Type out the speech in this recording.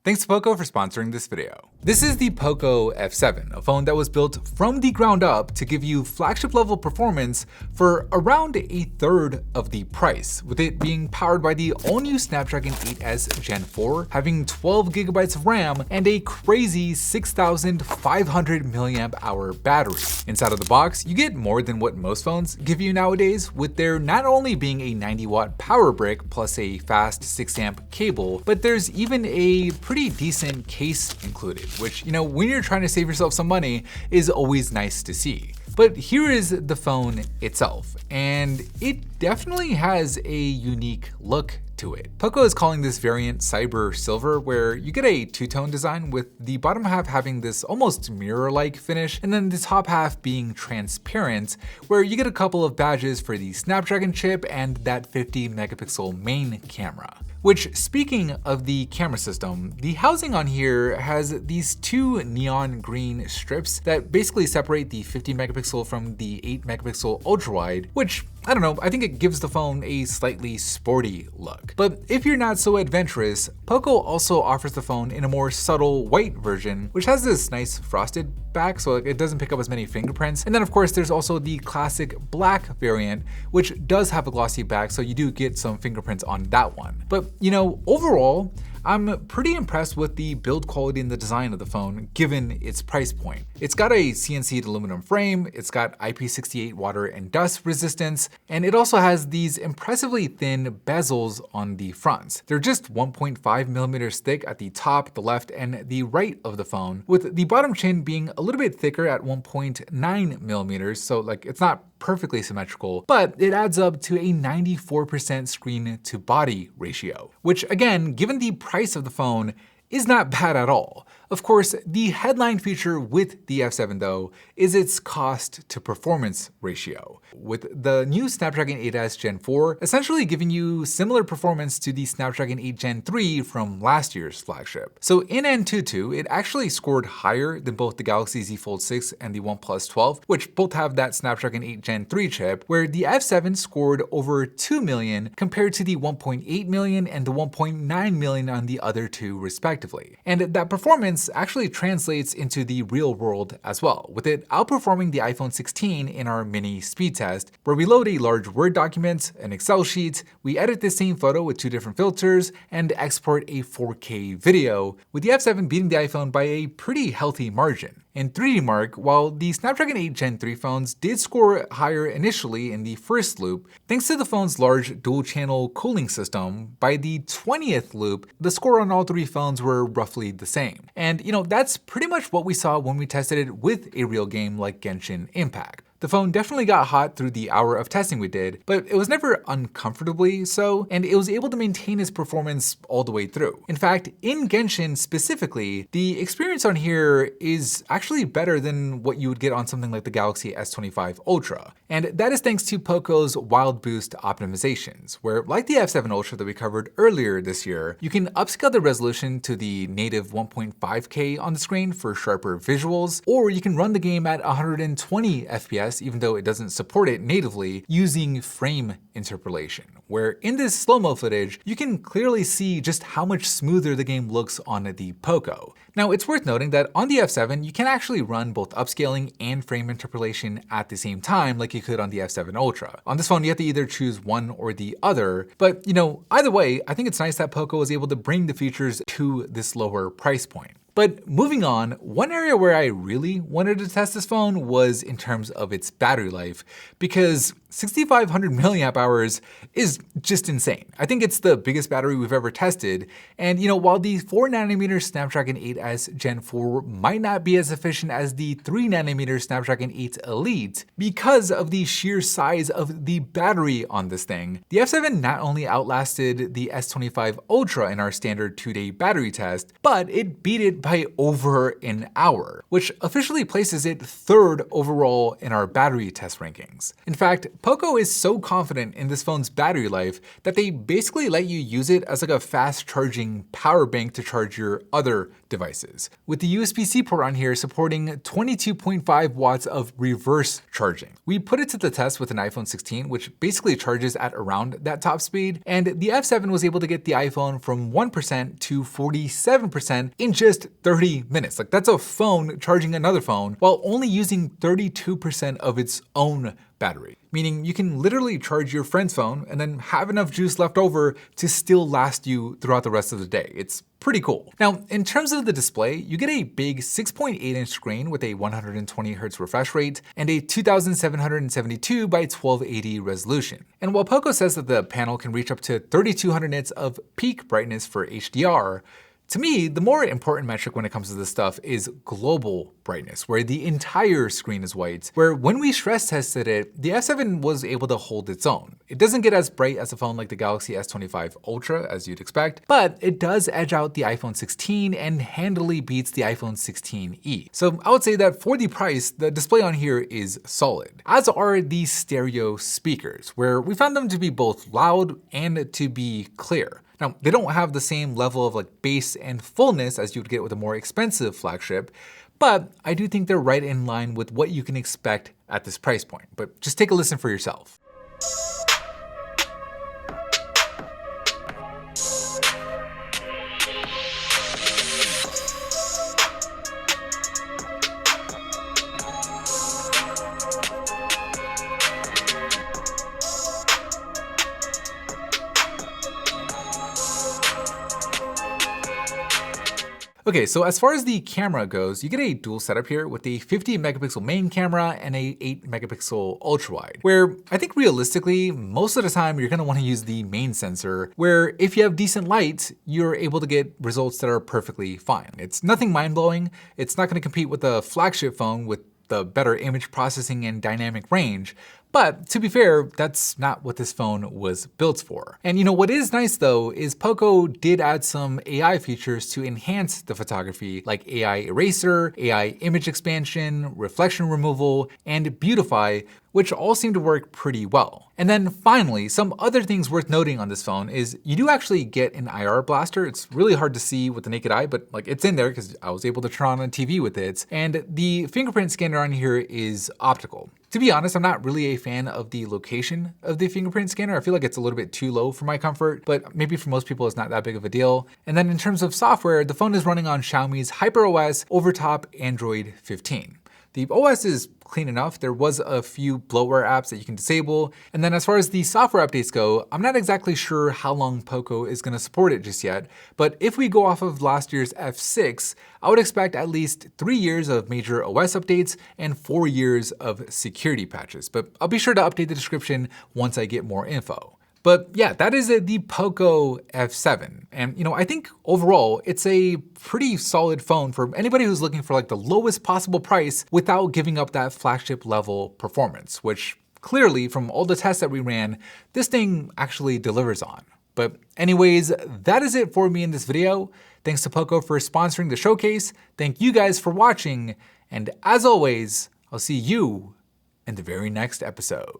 Thanks to POCO for sponsoring this video. This is the POCO F7, a phone that was built from the ground up to give you flagship level performance for around a third of the price, with it being powered by the all-new Snapdragon 8s Gen 4, having 12 GB of RAM and a crazy 6,500 mAh battery. Inside of the box, you get more than what most phones give you nowadays, with there not only being a 90-watt power brick plus a fast 6-amp cable, but there's even a pretty decent case included, which, when you're trying to save yourself some money, is always nice to see. But here is the phone itself, and it definitely has a unique look to it. POCO is calling this variant Cyber Silver, where you get a two-tone design with the bottom half having this almost mirror-like finish, and then the top half being transparent, where you get a couple of badges for the Snapdragon chip and that 50-megapixel main camera. Which, speaking of the camera system, the housing on here has these two neon green strips that basically separate the 50-megapixel from the 8-megapixel ultra-wide, which, I don't know, I think it gives the phone a slightly sporty look. But if you're not so adventurous, POCO also offers the phone in a more subtle white version, which has this nice frosted back so it doesn't pick up as many fingerprints. And then of course there's also the classic black variant, which does have a glossy back, so you do get some fingerprints on that one. But overall, I'm pretty impressed with the build quality and the design of the phone given its price point. It's got a CNC'd aluminum frame, it's got IP68 water and dust resistance, and it also has these impressively thin bezels on the front. They're just 1.5 millimeters thick at the top, the left, and the right of the phone, with the bottom chin being a little bit thicker at 1.9 millimeters, so it's not perfectly symmetrical, but it adds up to a 94% screen to body ratio, which again, given the price of the phone, is not bad at all. Of course, the headline feature with the F7 though is its cost to performance ratio, with the new Snapdragon 8s Gen 4 essentially giving you similar performance to the Snapdragon 8 Gen 3 from last year's flagship. So in Antutu, it actually scored higher than both the Galaxy Z Fold 6 and the OnePlus 12, which both have that Snapdragon 8 Gen 3 chip, where the F7 scored over 2 million compared to the 1.8 million and the 1.9 million on the other two respectively. And that performance actually translates into the real world as well, with it outperforming the iPhone 16 in our mini speed test, where we load a large Word document, an Excel sheet, we edit the same photo with two different filters, and export a 4K video, with the F7 beating the iPhone by a pretty healthy margin. In 3D Mark, while the Snapdragon 8 Gen 3 phones did score higher initially in the first loop, thanks to the phone's large dual-channel cooling system, by the 20th loop, the score on all three phones were roughly the same. And that's pretty much what we saw when we tested it with a real game like Genshin Impact. The phone definitely got hot through the hour of testing we did, but it was never uncomfortably so, and it was able to maintain its performance all the way through. In fact, in Genshin specifically, the experience on here is actually better than what you would get on something like the Galaxy S25 Ultra. And that is thanks to POCO's Wild Boost optimizations, where like the F7 Ultra that we covered earlier this year, you can upscale the resolution to the native 1.5K on the screen for sharper visuals, or you can run the game at 120 FPS even though it doesn't support it natively, using frame interpolation, where in this slow-mo footage, you can clearly see just how much smoother the game looks on the POCO. Now, it's worth noting that on the F7, you can actually run both upscaling and frame interpolation at the same time like you could on the F7 Ultra. On this phone, you have to either choose one or the other, but either way, I think it's nice that POCO was able to bring the features to this lower price point. But moving on, one area where I really wanted to test this phone was in terms of its battery life, because 6,500 milliamp hours is just insane. I think it's the biggest battery we've ever tested, and while the 4nm Snapdragon 8s Gen 4 might not be as efficient as the 3nm Snapdragon 8 Elite, because of the sheer size of the battery on this thing, the F7 not only outlasted the S25 Ultra in our standard 2-day battery test, but it beat it by over an hour, which officially places it third overall in our battery test rankings. In fact, POCO is so confident in this phone's battery life that they basically let you use it as like a fast charging power bank to charge your other devices, with the USB-C port on here supporting 22.5 watts of reverse charging. We put it to the test with an iPhone 16, which basically charges at around that top speed, and the F7 was able to get the iPhone from 1% to 47% in just 30 minutes. Like, that's a phone charging another phone while only using 32% of its own battery. Meaning you can literally charge your friend's phone and then have enough juice left over to still last you throughout the rest of the day. It's pretty cool. Now, in terms of the display, you get a big 6.8-inch screen with a 120Hz refresh rate and a 2772 by 1280 resolution. And while POCO says that the panel can reach up to 3200 nits of peak brightness for HDR, to me, the more important metric when it comes to this stuff is global brightness, where the entire screen is white, where when we stress tested it, the F7 was able to hold its own. It doesn't get as bright as a phone like the Galaxy S25 Ultra, as you'd expect, but it does edge out the iPhone 16 and handily beats the iPhone 16e. So I would say that for the price, the display on here is solid, as are the stereo speakers, where we found them to be both loud and to be clear. Now, they don't have the same level of like bass and fullness as you'd get with a more expensive flagship, but I do think they're right in line with what you can expect at this price point. But just take a listen for yourself. Okay, so as far as the camera goes, you get a dual setup here with a 50 megapixel main camera and a 8 megapixel ultra wide, where I think realistically, most of the time you're gonna wanna use the main sensor, where if you have decent light, you're able to get results that are perfectly fine. It's nothing mind-blowing. It's not gonna compete with a flagship phone with the better image processing and dynamic range. But to be fair, that's not what this phone was built for. And you know what is nice though is POCO did add some AI features to enhance the photography, like AI eraser, AI image expansion, reflection removal, and beautify, which all seem to work pretty well. And then finally, some other things worth noting on this phone is you do actually get an IR blaster. It's really hard to see with the naked eye, but like it's in there because I was able to turn on a TV with it. And the fingerprint scanner on here is optical. To be honest, I'm not really a fan of the location of the fingerprint scanner. I feel like it's a little bit too low for my comfort, but maybe for most people it's not that big of a deal. And then in terms of software, the phone is running on Xiaomi's HyperOS overtop Android 15. The OS is clean enough. There was a few bloatware apps that you can disable. And then as far as the software updates go, I'm not exactly sure how long POCO is gonna support it just yet, but if we go off of last year's F6, I would expect at least 3 years of major OS updates and 4 years of security patches. But I'll be sure to update the description once I get more info. But yeah, that is the POCO F7. And you know, I think overall, it's a pretty solid phone for anybody who's looking for like the lowest possible price without giving up that flagship level performance, which clearly from all the tests that we ran, this thing actually delivers on. But anyways, that is it for me in this video. Thanks to POCO for sponsoring the showcase. Thank you guys for watching. And as always, I'll see you in the very next episode.